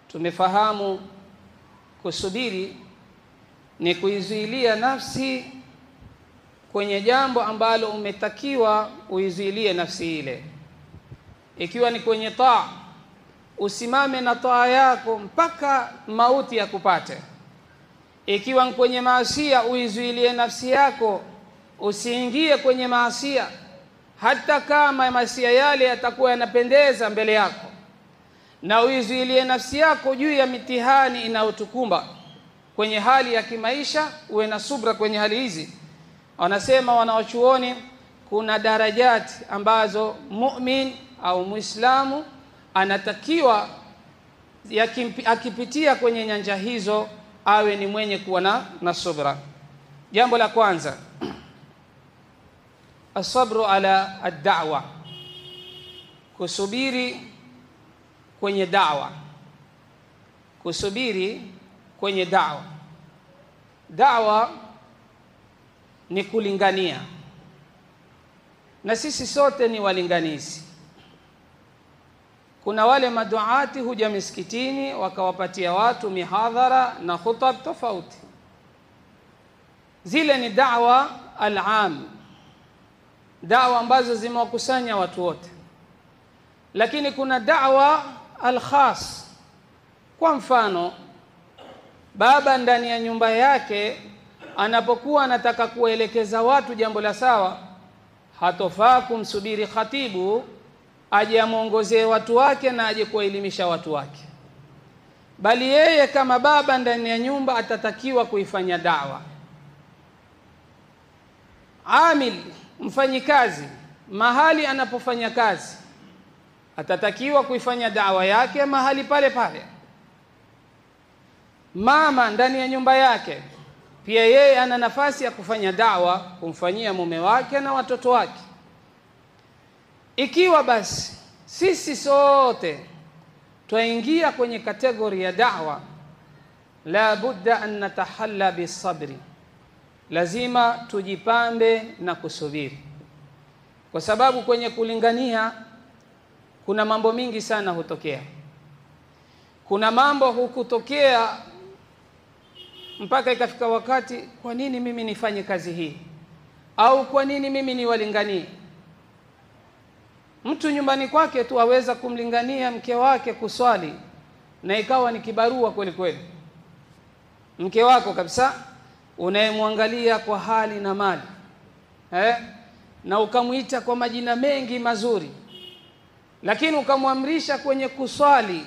tumefahamu kusubiri ni kuizuilia nafsi kwenye jambo ambalo umetakiwa uizuilie nafsi ile. Ikiwa ni kwenye taa, usimame na taa yako mpaka mauti yakupate. Ikiwa ni kwenye maasiya, uizuilie nafsi yako usiingie kwenye maasiya, hata kama maasiya yale yatakuwa yanapendeza mbele yako, na uizuilie nafsi yako juu ya mitihani inayotukumba kwenye hali ya kimaisha. Uwe na subra kwenye hali hizi. Wanasema wanawachuoni kuna darajati ambazo mu'min au muislamu anatakiwa akipitia kwenye nyanja hizo awe ni mwenye kuwa na subra. Jambo la kwanza, asabru ala ad-da'wa, kusubiri kwenye da'wa. Kusubiri kwenye da'wa. Da'wa ni kulingania, na sisi sote ni walinganizi. Kuna wale maduati huja misikitini wakawapatia watu mihadhara na khutab tofauti. Zile ni da'wa al-am, da'wa ambazo zimewakusanya watu wote. Lakini kuna da'wa al-khas. Kwa mfano, baba ndani ya nyumba yake anapokuwa anataka kuelekeza watu jambo la sawa, hatofaa kumsubiri khatibu aje amuongozee watu wake na aje kuelimisha watu wake, bali yeye kama baba ndani ya nyumba atatakiwa kuifanya da'wa. Amil, mfanyikazi, mahali anapofanya kazi atatakiwa kuifanya da'wa yake mahali pale pale. Mama ndani ya nyumba yake pia yeye ana nafasi ya kufanya da'wa, kumfanyia mume wake na watoto wake. Ikiwa basi sisi sote twaingia kwenye kategori ya da'wa, la budda an natahalla bisabri, lazima tujipambe na kusubiri, kwa sababu kwenye kulingania kuna mambo mingi sana hutokea. Kuna mambo hukutokea mpaka ikafika wakati, kwa nini mimi nifanye kazi hii, au kwa nini mimi niwalinganie? Mtu nyumbani kwake tu aweza kumlingania mke wake kuswali na ikawa ni kibarua kweli kweli. Mke wako kabisa unayemwangalia kwa hali na mali, na ukamuita kwa majina mengi mazuri, lakini ukamwamrisha kwenye kuswali